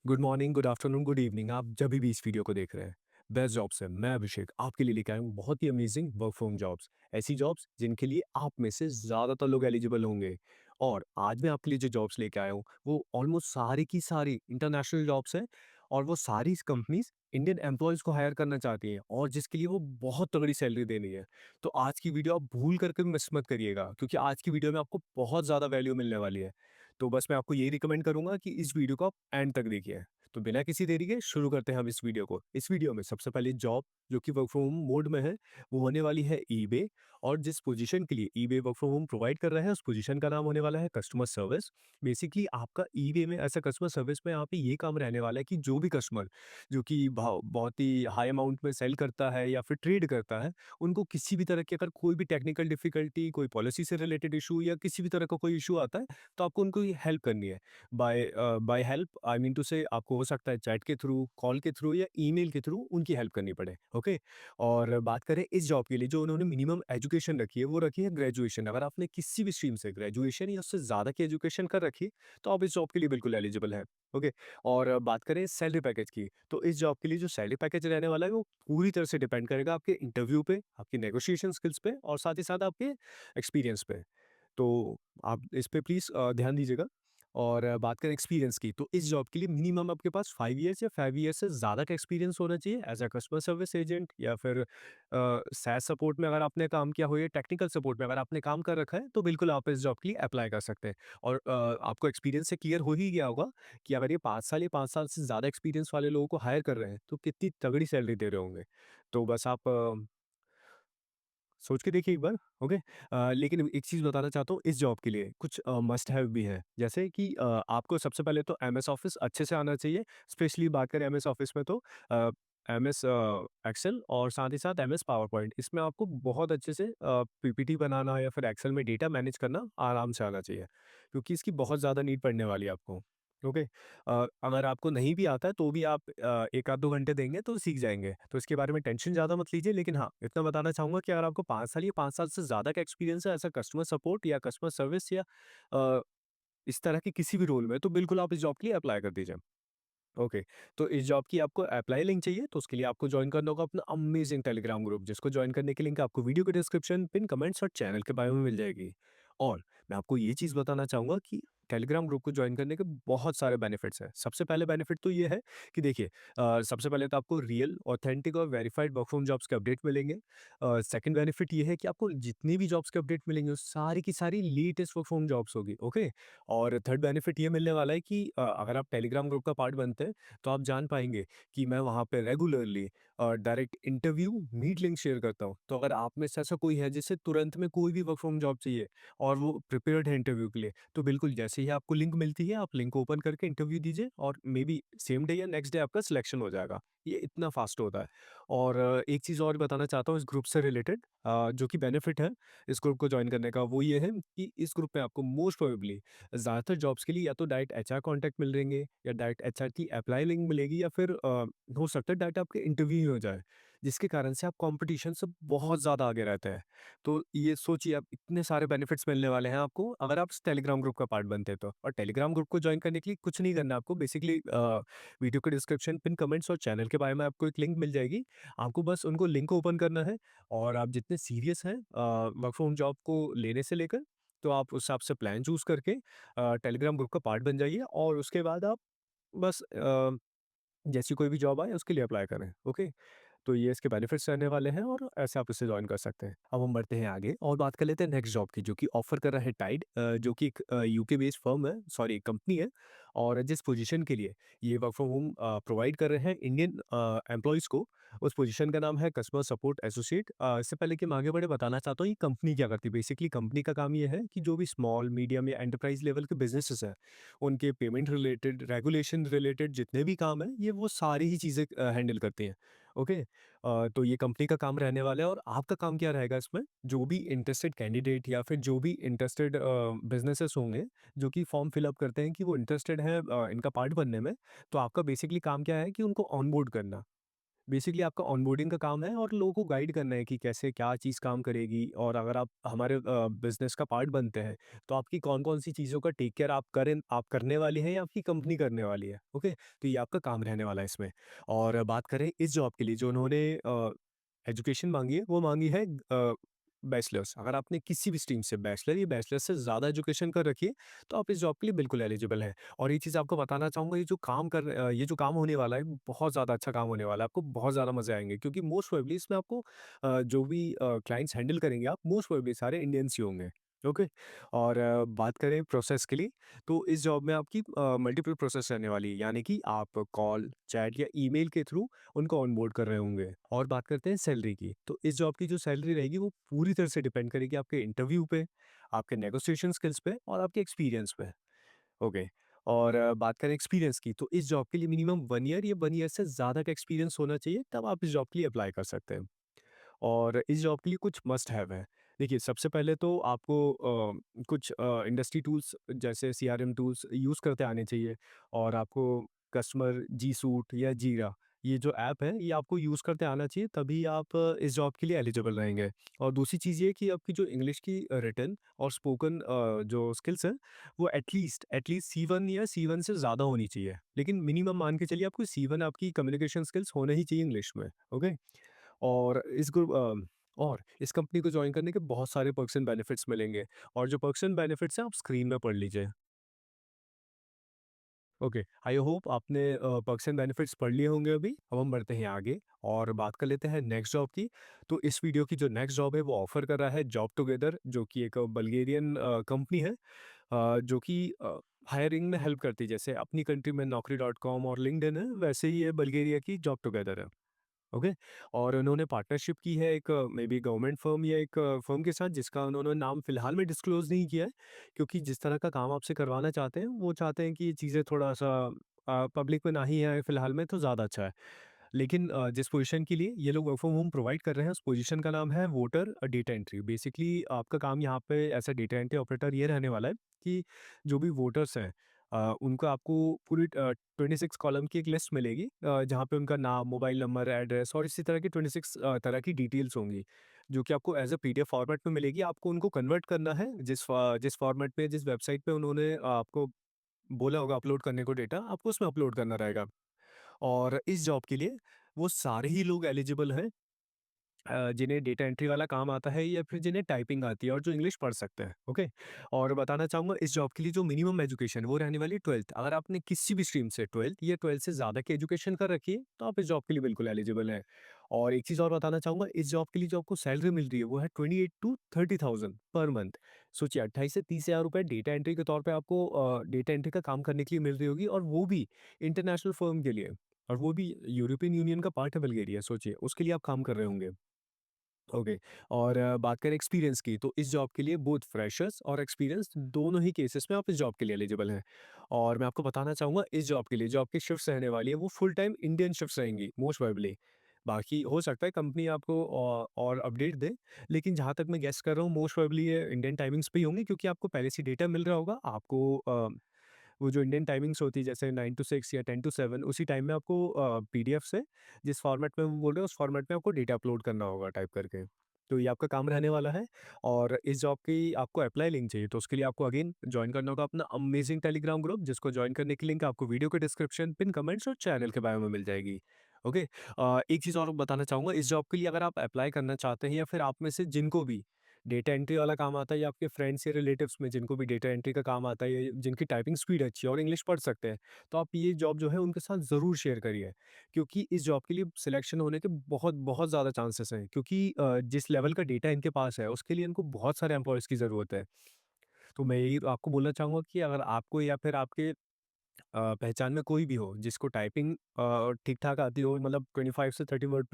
Good morning, good afternoon, good evening. आप जभी भी इस वीडियो को देख रहे हैं, बेस्ट जॉब से मैं अभिषेक आपके लिए लेके आया हूँ बहुत ही अमेजिंग वर्क फ्रॉम जॉब्स। ऐसी जॉब्स जिनके लिए आप में से ज़्यादातर लोग एलिजिबल होंगे। और आज मैं आपके लिए जो जॉब्स लेके आया हूँ वो ऑलमोस्ट सारी की सारी इंटरनेशनल जॉब्स हैं। और वो सारी कंपनीज इंडियन एम्प्लॉयज़ को हायर करना चाहती हैं और जिसके लिए वो बहुत तगड़ी सैलरी देनी है। तो आज की वीडियो आप भूल करके भी मिस मत करिएगा, क्योंकि आज की वीडियो में आपको बहुत ज़्यादा वैल्यू मिलने वाली है। तो बस मैं आपको यही रिकमेंड करूंगा कि इस वीडियो को आप एंड तक देखिए। तो बिना किसी देरी के शुरू करते हैं हम इस वीडियो को। इस वीडियो में सबसे पहले जॉब जो कि वर्क फ्रॉम होम मोड में है, वो होने वाली है ईबे। और जिस पोजीशन के लिए eBay work from home provide कर रहा है उस पोजीशन का नाम होने वाला है कस्टमर सर्विस। बेसिकली आपका ईबे में ऐसा कस्टमर सर्विस में यहाँ पे ये काम रहने वाला है कि जो भी कस्टमर जो कि बहुत ही हाई अमाउंट में सेल करता है या फिर ट्रेड करता है, उनको किसी भी तरह की अगर कोई भी टेक्निकल डिफिकल्टी, कोई पॉलिसी से रिलेटेड इशू या किसी भी तरह का कोई इशू आता है, तो आपको उनको हेल्प करनी है। By help I mean to say आपको हो सकता है चैट के थ्रू, कॉल के थ्रू या ईमेल के थ्रू उनकी हेल्प करनी पड़े। ओके। और बात करें इस जॉब के लिए जो उन्होंने मिनिमम एजुकेशन रखी है वो रखी है ग्रेजुएशन। अगर आपने किसी भी स्ट्रीम से ग्रेजुएशन या उससे ज़्यादा की एजुकेशन कर रखी है तो आप इस जॉब के लिए बिल्कुल एलिजिबल है। ओके। और बात करें सैलरी पैकेज की, तो इस जॉब के लिए जो सैलरी पैकेज रहने वाला है वो पूरी तरह से डिपेंड करेगा आपके इंटरव्यू पे, आपकी नेगोशिएशन स्किल्स पे और साथ ही साथ आपके एक्सपीरियंस पे। तो आप इस पे प्लीज़ ध्यान दीजिएगा। और बात करें एक्सपीरियंस की, तो इस जॉब के लिए मिनिमम आपके पास 5 इयर्स या 5 इयर्स से ज़्यादा का एक्सपीरियंस होना चाहिए as a customer service agent या फिर सैस सपोर्ट में अगर आपने काम किया हो या टेक्निकल सपोर्ट में अगर आपने काम कर रखा है, तो बिल्कुल आप इस जॉब के लिए अप्लाई कर सकते हैं। और आपको एक्सपीरियंस से क्लियर हो ही गया होगा कि अगर ये 5 साल या 5 साल से ज़्यादा एक्सपीरियंस वाले लोगों को हायर कर रहे हैं, तो कितनी तगड़ी सैलरी दे रहे होंगे। तो बस आप सोच के देखिए एक बार। ओके। लेकिन एक चीज़ बताना चाहता हूँ, इस जॉब के लिए कुछ मस्ट हैव भी हैं। जैसे कि आपको सबसे पहले तो एमएस ऑफिस अच्छे से आना चाहिए। स्पेशली बात करें एमएस ऑफिस में तो एमएस एक्सेल और साथ ही साथ एमएस पावर पॉइंट, इसमें आपको बहुत अच्छे से पीपीटी बनाना या फिर एक्सेल में डेटा मैनेज करना आराम से आना चाहिए, क्योंकि इसकी बहुत ज़्यादा नीड पड़ने वाली है आपको। ओके। अगर आपको नहीं भी आता है तो भी आप 1 आध 2 घंटे देंगे तो सीख जाएँगे। तो इसके बारे में टेंशन ज़्यादा मत लीजिए। लेकिन हाँ, इतना बताना चाहूँगा कि अगर आपको 5 साल या 5 साल से ज़्यादा का एक्सपीरियंस है एज़ अ कस्टमर सपोर्ट या कस्टमर सर्विस या अ, इस तरह के किसी भी रोल में, तो बिल्कुल आप इस जॉब के लिए अप्लाई कर दीजिए। ओके। तो इस जॉब की आपको अप्लाई लिंक चाहिए, तो उसके लिए आपको जॉइन करना होगा अपना अमेजिंग टेलीग्राम ग्रुप, जिसको जॉइन करने की लिंक आपको वीडियो के डिस्क्रिप्शन, पिन कमेंट्स और चैनल के बायो में मिल जाएगी। और मैं आपको ये चीज़ बताना चाहूँगा कि टेलीग्राम ग्रुप को जॉइन करने के बहुत सारे बेनिफिट्स हैं। सबसे पहले बेनिफिट तो ये है कि देखिए, सबसे पहले तो आपको रियल, ऑथेंटिक और वेरिफाइड वर्क फ्रॉम जॉब्स के अपडेट मिलेंगे। सेकंड बेनिफिट ये है कि आपको जितनी भी जॉब्स के अपडेट मिलेंगे, वो सारी की सारी लेटेस्ट वर्क फ्रॉम जॉब्स होगी। ओके। और थर्ड बेनिफिट ये मिलने वाला है कि अगर आप टेलीग्राम ग्रुप का पार्ट बनते हैं, तो आप जान पाएँगे कि मैं वहाँ पे regularly direct interview meet link share करता हूँ। तो अगर आप में से ऐसा कोई है जिसे तुरंत में कोई भी वर्क फ्रॉम जॉब चाहिए और वो प्रिपेयर्ड है इंटरव्यू के लिए, तो बिल्कुल जैसे ही आपको लिंक मिलती है, आप लिंक ओपन करके इंटरव्यू दीजिए और मे बी सेम डे या नेक्स्ट डे आपका सिलेक्शन हो जाएगा। ये इतना फास्ट होता है। और एक चीज़ और बताना चाहता हूँ इस ग्रुप से रिलेटेड, जो कि बेनिफिट है इस ग्रुप को जॉइन करने का, वो ये है कि इस ग्रुप में आपको मोस्ट प्रोबेबली ज़्यादातर जॉब्स के लिए या तो डायरेक्ट एचआर कॉन्टैक्ट मिल रहेंगे या डायरेक्ट एचआर की अप्लाई लिंक मिलेगी या फिर हो सकता है डायरेक्ट आपके इंटरव्यू ही हो जाए, जिसके कारण से आप कंपटीशन से बहुत ज़्यादा आगे रहते हैं। तो ये सोचिए, आप इतने सारे बेनिफिट्स मिलने वाले हैं आपको अगर आप इस टेलीग्राम ग्रुप का पार्ट बनते हैं तो। और टेलीग्राम ग्रुप को ज्वाइन करने के लिए कुछ नहीं करना आपको, बेसिकली वीडियो के डिस्क्रिप्शन, पिन कमेंट्स और चैनल के बारे में आपको एक लिंक मिल जाएगी। आपको बस उनको लिंक को ओपन करना है और आप जितने सीरियस हैं वर्क फ्रॉम जॉब को लेने से लेकर, तो आप उस हिसाब से प्लान चूज़ करके टेलीग्राम ग्रुप का पार्ट बन जाइए और उसके बाद आप बस जैसी कोई भी जॉब आए उसके लिए अप्लाई करें। ओके। तो ये इसके बेनिफिट्स रहने वाले हैं और ऐसे आप इसे जॉइन कर सकते हैं। अब हम बढ़ते हैं आगे और बात कर लेते हैं नेक्स्ट जॉब की, जो कि ऑफर कर रहा है टाइड, जो कि एक यूके बेस्ड फर्म है, सॉरी कंपनी है। और जिस पोजीशन के लिए ये वर्क फ्रॉम होम प्रोवाइड कर रहे हैं इंडियन एम्प्लॉयज़ को, उस पोजीशन का नाम है कस्टमर सपोर्ट एसोसिएट। इससे पहले कि हम आगे बढ़े बताना चाहता हूँ ये कंपनी क्या करती है। बेसिकली कंपनी का काम ये है कि जो भी स्मॉल, मीडियम या एंटरप्राइज लेवल के बिजनेसेस हैं, उनके पेमेंट रिलेटेड, रेगुलेशन रिलेटेड जितने भी काम हैं, ये वो सारी ही चीज़ें हैंडल करती हैं। ओके। तो ये कंपनी का काम रहने वाला है और आपका काम क्या रहेगा इसमें, जो भी इंटरेस्टेड कैंडिडेट या फिर जो भी इंटरेस्टेड बिजनेसेस होंगे जो कि फॉर्म फिल अप करते हैं कि वो इंटरेस्टेड हैं इनका पार्ट बनने में, तो आपका बेसिकली काम क्या है कि उनको ऑनबोर्ड करना। बेसिकली आपका ऑनबोर्डिंग का काम है और लोगों को गाइड करना है कि कैसे क्या चीज़ काम करेगी, और अगर आप हमारे बिजनेस का पार्ट बनते हैं तो आपकी कौन कौन सी चीज़ों का टेक केयर आप करने वाले हैं या आपकी कंपनी करने वाली है। ओके, तो ये आपका काम रहने वाला है इसमें। और बात करें इस जॉब के लिए जो उन्होंने एजुकेशन मांगी है, वो मांगी है बैचलर्स। अगर आपने किसी भी स्ट्रीम से बैचलर या बैचलर से ज़्यादा एजुकेशन कर रखी है तो आप इस जॉब के लिए बिल्कुल एलिजिबल हैं। और ये चीज़ आपको बताना चाहूँगा, ये जो काम होने वाला है, बहुत ज़्यादा अच्छा काम होने वाला है। आपको बहुत ज़्यादा मज़े आएँगे क्योंकि मोस्ट प्रोबेबली इसमें आपको जो भी क्लाइंट्स हैंडल करेंगे आप, मोस्ट प्रोबेबली सारे इंडियंस ही होंगे। ओके? और बात करें प्रोसेस के लिए, तो इस जॉब में आपकी मल्टीपल प्रोसेस रहने वाली है, यानी कि आप कॉल, चैट या ईमेल के थ्रू उनको ऑनबोर्ड कर रहे होंगे। और बात करते हैं सैलरी की, तो इस जॉब की जो सैलरी रहेगी वो पूरी तरह से डिपेंड करेगी आपके इंटरव्यू पे, आपके नेगोशिएशन स्किल्स पे और आपके एक्सपीरियंस पे। ओके। और बात करें एक्सपीरियंस की, तो इस जॉब के लिए मिनिमम 1 ईयर या 1 ईयर से ज़्यादा का एक्सपीरियंस होना चाहिए, तब आप इस जॉब के लिए अप्लाई कर सकते हैं। और इस जॉब के लिए कुछ मस्ट हैव है। देखिए, सबसे पहले तो आपको कुछ इंडस्ट्री टूल्स जैसे सीआरएम टूल्स यूज़ करते आने चाहिए, और आपको कस्टमर जी सूट या जीरा, ये जो ऐप है ये आपको यूज़ करते आना चाहिए, तभी आप इस जॉब के लिए एलिजिबल रहेंगे। और दूसरी चीज़ ये कि आपकी जो इंग्लिश की रिटन और स्पोकन जो स्किल्स हैं, वो एटलीस्ट सी1 या सी1 से ज़्यादा होनी चाहिए। लेकिन मिनिमम मान के चलिए आपको सी1 आपकी कम्युनिकेशन स्किल्स होना ही चाहिए इंग्लिश में। ओके? और इस कंपनी को जॉइन करने के बहुत सारे पर्क्स एंड बेनिफिट्स मिलेंगे, और जो पर्क्स एंड बेनिफिट्स हैं आप स्क्रीन में पढ़ लीजिए। ओके, आई होप आपने पर्क्स एंड बेनिफिट्स पढ़ लिए होंगे अभी। अब हम बढ़ते हैं आगे और बात कर लेते हैं नेक्स्ट जॉब की। तो इस वीडियो की जो नेक्स्ट जॉब है वो ऑफर कर रहा है जॉब टुगेदर, जो कि एक बल्गेरियन कंपनी है, जो कि हायरिंग में हेल्प करती है। जैसे अपनी कंट्री में नौकरी डॉट कॉम और लिंक्डइन है, वैसे ही ये बल्गेरिया की जॉब टुगेदर है। ओके। और उन्होंने पार्टनरशिप की है एक मे बी गवर्नमेंट फर्म या एक फर्म के साथ, जिसका उन्होंने नाम फिलहाल में डिस्क्लोज नहीं किया है, क्योंकि जिस तरह का काम आपसे करवाना चाहते हैं वो चाहते हैं कि ये चीज़ें थोड़ा सा पब्लिक में ना ही आए फिलहाल में, तो ज़्यादा अच्छा है। लेकिन जिस पोजीशन के लिए ये लोग वर्क फ्रॉम होम प्रोवाइड कर रहे हैं, उस पोजीशन का नाम है वोटर डेटा एंट्री। बेसिकली आपका काम यहाँ पे as a data entry operator ये रहने वाला है कि जो भी वोटर्स हैं, उनको आपको पूरी 26 कॉलम की एक लिस्ट मिलेगी, जहाँ पे उनका नाम, मोबाइल नंबर, एड्रेस और इसी तरह की 26 तरह की डिटेल्स होंगी, जो कि आपको एज अ पीडीएफ फॉर्मेट में मिलेगी। आपको उनको कन्वर्ट करना है, जिस फॉर्मेट पे, जिस वेबसाइट पे उन्होंने आपको बोला होगा अपलोड करने को डेटा, आपको उसमें अपलोड करना रहेगा। और इस जॉब के लिए वो सारे ही लोग एलिजिबल हैं, जिन्हें डेटा एंट्री वाला काम आता है या फिर जिन्हें टाइपिंग आती है और जो इंग्लिश पढ़ सकते हैं। ओके। और बताना चाहूँगा, इस जॉब के लिए जो मिनिमम एजुकेशन वो रहने वाली है 12th। अगर आपने किसी भी स्ट्रीम से 12th या 12th से ज़्यादा की एजुकेशन कर रखी है तो आप इस जॉब के लिए बिल्कुल एलिजिबल हैं। और एक चीज़ और बताना चाहूँगा, इस जॉब के लिए जो आपको सैलरी मिल रही है वो है 28 टू 30,000 पर मंथ। सोचिए, 28 से 30,000 रुपए डेटा एंट्री के तौर पे आपको डेटा एंट्री का काम करने के लिए मिल रही होगी, और वो भी इंटरनेशनल फर्म के लिए, और वो भी यूरोपियन यूनियन का पार्ट है बल्गेरिया। सोचिए, उसके लिए आप काम कर रहे होंगे। ओके। और बात करें एक्सपीरियंस की, तो इस जॉब के लिए बोथ फ्रेशर्स और एक्सपीरियंस दोनों ही केसेस में आप इस जॉब के लिए एलिजिबल हैं। और मैं आपको बताना चाहूँगा, इस जॉब के लिए जो आपकी शिफ्ट्स रहने वाली है वो फुल टाइम इंडियन शिफ्ट्स रहेंगी मोस्ट प्रोबेबली। बाकी हो सकता है कंपनी आपको और अपडेट दे, लेकिन जहाँ तक मैं गेस कर रहा हूँ मोस्ट प्रोबेबली ये इंडियन टाइमिंग्स पे ही होंगी, क्योंकि आपको पहले से डेटा मिल रहा होगा। आपको वो जो इंडियन टाइमिंग्स होती है जैसे 9 टू 6 या 10 टू 7, उसी टाइम में आपको पीडीएफ से, जिस फॉर्मेट में वो बोल रहे हैं उस फॉर्मेट में आपको डेटा अपलोड करना होगा टाइप करके। तो ये आपका काम रहने वाला है। और इस जॉब की आपको अप्लाई लिंक चाहिए, तो उसके लिए आपको अगेन जॉइन करना होगा अपना अमेजिंग टेलीग्राम ग्रुप, जिसको जॉइन करने की लिंक आपको वीडियो के डिस्क्रिप्शन, पिन कमेंट्स और चैनल के बायो में मिल जाएगी। ओके। एक चीज़ और बताना चाहूँगा, इस जॉब के लिए अगर आप अप्लाई करना चाहते हैं या फिर आप में से जिनको भी डेटा एंट्री वाला काम आता है, या आपके फ्रेंड्स या रिलेटिव्स में जिनको भी डेटा एंट्री का काम आता है, या जिनकी टाइपिंग स्पीड अच्छी है और इंग्लिश पढ़ सकते हैं, तो आप ये जॉब जो है उनके साथ ज़रूर शेयर करिए, क्योंकि इस जॉब के लिए सिलेक्शन होने के बहुत बहुत ज़्यादा चांसेस हैं, क्योंकि जिस लेवल का डेटा इनके पास है उसके लिए इनको बहुत सारे एम्प्लॉयज़ की ज़रूरत है। तो मैं यही आपको बोलना चाहूँगा कि अगर आपको या फिर आपके पहचान में कोई भी हो जिसको टाइपिंग ठीक-ठाक आती हो, मतलब 25 से 30 वर्ड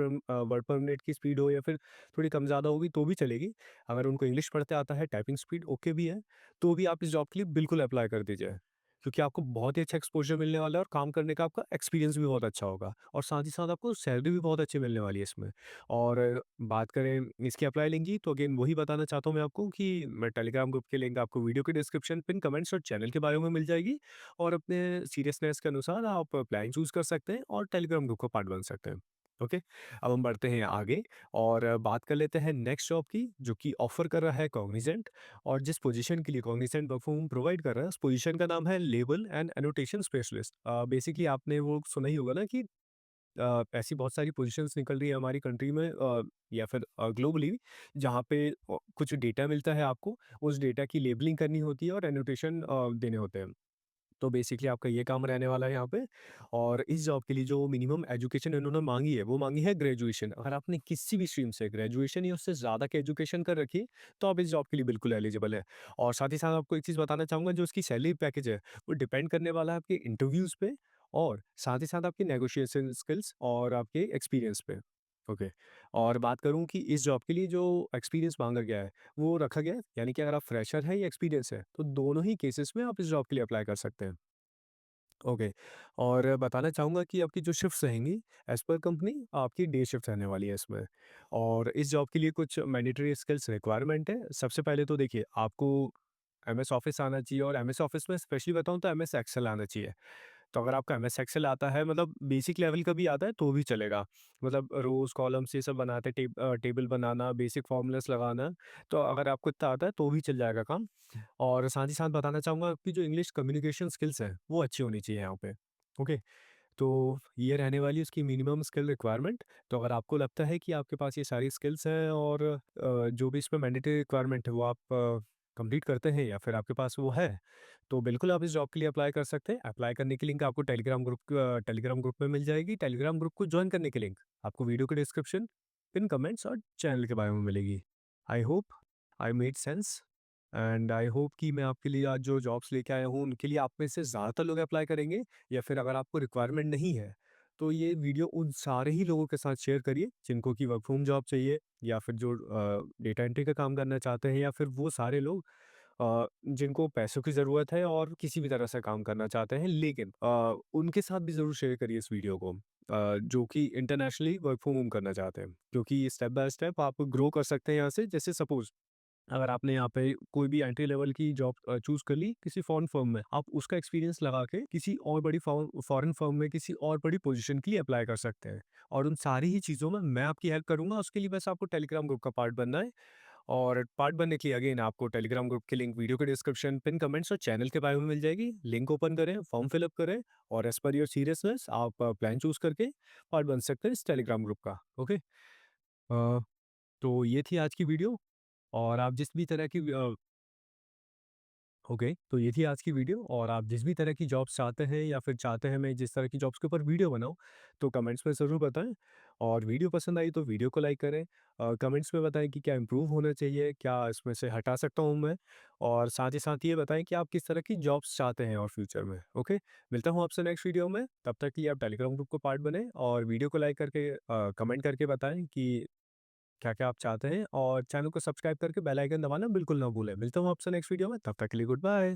पर मिनट की स्पीड हो, या फिर थोड़ी कम ज़्यादा होगी तो भी चलेगी। अगर उनको इंग्लिश पढ़ते आता है, टाइपिंग स्पीड ओके भी है, तो भी आप इस जॉब के लिए बिल्कुल अप्लाई कर दीजिए। क्योंकि आपको बहुत ही अच्छा एक्सपोज़र मिलने वाला है और काम करने का आपका एक्सपीरियंस भी बहुत अच्छा होगा, और साथ ही साथ आपको सैलरी भी बहुत अच्छी मिलने वाली है इसमें। और बात करें इसकी अप्लाई लिंक की, तो अगेन वही बताना चाहता हूँ मैं आपको कि मैं टेलीग्राम ग्रुप की लिंक आपको वीडियो के डिस्क्रिप्शन, पिन कमेंट्स और चैनल के बायो में मिल जाएगी। और अपने सीरियसनेस के अनुसार आप प्लान चूज़ कर सकते हैं और टेलीग्राम ग्रुप का पार्ट बन सकते हैं। ओके, अब हम बढ़ते हैं आगे और बात कर लेते हैं नेक्स्ट जॉब की, जो कि ऑफर कर रहा है कॉग्निजेंट। और जिस पोजीशन के लिए Cognizant work from home provide कर रहा है, उस पोजीशन का नाम है label and annotation specialist. Basically आपने वो सुना ही होगा ना कि ऐसी बहुत सारी पोजीशंस निकल रही है हमारी कंट्री में, या फिर ग्लोबली, जहाँ पे कुछ डेटा मिलता है आपको, उस डेटा की लेबलिंग करनी होती है और एनोटेशन देने होते हैं। तो बेसिकली आपका ये काम रहने वाला है यहाँ पे। और इस जॉब के लिए जो मिनिमम एजुकेशन इन्होंने मांगी है, वो मांगी है ग्रेजुएशन। अगर आपने किसी भी स्ट्रीम से ग्रेजुएशन या उससे ज़्यादा की एजुकेशन कर रखी है, तो आप इस जॉब के लिए बिल्कुल एलिजिबल है। और साथ ही साथ आपको एक चीज़ बताना चाहूँगा, जो उसकी सैलरी पैकेज है, वो डिपेंड करने वाला है आपके इंटरव्यूज़ पे, और साथ ही साथ आपकी नेगोशिएशन स्किल्स और आपके एक्सपीरियंस पे। ओके। और बात करूँ कि इस जॉब के लिए जो एक्सपीरियंस मांगा गया है, वो रखा गया है, यानी कि अगर आप फ्रेशर हैं या एक्सपीरियंस है, तो दोनों ही केसेस में आप इस जॉब के लिए अप्लाई कर सकते हैं। ओके। और बताना चाहूँगा कि आपकी जो शिफ्ट्स रहेंगी, एज़ पर कंपनी आपकी डे शिफ्ट रहने वाली है इसमें। और इस जॉब के लिए कुछ मैंडेटरी स्किल्स रिक्वायरमेंट है। सबसे पहले तो देखिए, आपको एमएस ऑफिस आना चाहिए, और एमएस ऑफिस में स्पेशली बताऊँ तो एमएस एक्सेल आना चाहिए। तो अगर आपका एमएस एक्सेल आता है, मतलब बेसिक लेवल का भी आता है, तो भी चलेगा। मतलब रोज़, कॉलम्स ये सब बनाते, टेबल बनाना, बेसिक फ़ॉर्मूलास लगाना, तो अगर आपको इतना आता है तो भी चल जाएगा काम। और साथ ही साथ बताना चाहूँगा, आपकी जो इंग्लिश कम्युनिकेशन स्किल्स हैं, वो अच्छी होनी चाहिए यहाँ पे। ओके। तो ये रहने वाली उसकी मिनिमम स्किल रिक्वायरमेंट। तो अगर आपको लगता है कि आपके पास ये सारी स्किल्स हैं, और जो भी इसमें मैंडेटरी रिक्वायरमेंट है वो आप कंप्लीट करते हैं, या फिर आपके पास वो है, तो बिल्कुल आप इस जॉब के लिए अप्लाई कर सकते हैं। अप्लाई करने की लिंक आपको टेलीग्राम ग्रुप में मिल जाएगी। टेलीग्राम ग्रुप को ज्वाइन करने की लिंक आपको वीडियो के डिस्क्रिप्शन, पिन कमेंट्स और चैनल के बारे में मिलेगी। I hope I made sense, and I hope कि मैं आपके लिए आज जो जॉब्स लेके आया हूँ, उनके लिए आप में से ज़्यादातर लोग अप्लाई करेंगे। या फिर अगर आपको रिक्वायरमेंट नहीं है, तो ये वीडियो उन सारे ही लोगों के साथ शेयर करिए, जिनको कि वर्क फ्रॉम जॉब चाहिए, या फिर जो डेटा एंट्री का काम करना चाहते हैं, या फिर वो सारे लोग जिनको पैसों की ज़रूरत है और किसी भी तरह से काम करना चाहते हैं, लेकिन उनके साथ भी ज़रूर शेयर करिए इस वीडियो को, जो कि इंटरनेशनली वर्क फ्रॉम होम करना चाहते हैं, क्योंकि स्टेप बाय स्टेप आप ग्रो कर सकते हैं यहाँ से। जैसे सपोज, अगर आपने यहाँ पे कोई भी एंट्री लेवल की जॉब चूज़ कर ली किसी फॉरेन फर्म में, आप उसका एक्सपीरियंस लगा के किसी और बड़ी फॉरेन फर्म में किसी और बड़ी पोजीशन के लिए अप्लाई कर सकते हैं। और उन सारी ही चीज़ों में मैं आपकी हेल्प करूँगा, उसके लिए बस आपको टेलीग्राम ग्रुप का पार्ट बनना है। और पार्ट बनने के लिए अगेन आपको टेलीग्राम ग्रुप की लिंक वीडियो के डिस्क्रिप्शन, पिन कमेंट्स और चैनल के बायो में मिल जाएगी। लिंक ओपन करें, फॉर्म फिल अप करें, और एज़ पर योर सीरियसनेस आप प्लान चूज़ करके पार्ट बन सकते हैं इस टेलीग्राम ग्रुप का। ओके। तो ये थी आज की वीडियो। और आप जिस भी तरह की ओके, तो ये थी आज की वीडियो। और आप जिस भी तरह की जॉब्स चाहते हैं, या फिर चाहते हैं मैं जिस तरह की जॉब्स के ऊपर वीडियो बनाऊँ, तो कमेंट्स में ज़रूर बताएँ। और वीडियो पसंद आई तो वीडियो को लाइक करें। कमेंट्स में बताएँ कि क्या इम्प्रूव होना चाहिए, क्या इसमें से हटा सकता हूँ मैं। और साथ ही साथ ये बताएँ कि आप किस तरह की जॉब्स चाहते हैं और फ्यूचर में। ओके, मिलता हूँ आपसे नेक्स्ट वीडियो में। तब तक के लिए आप टेलीग्राम ग्रुप को पार्ट बनें, और वीडियो को लाइक करके कमेंट करके बताएँ कि क्या-क्या आप चाहते हैं, और चैनल को सब्सक्राइब करके बेल आइकन दबाना बिल्कुल ना भूलें। मिलता हूँ आपसे नेक्स्ट वीडियो में, तब तक के लिए गुड बाय।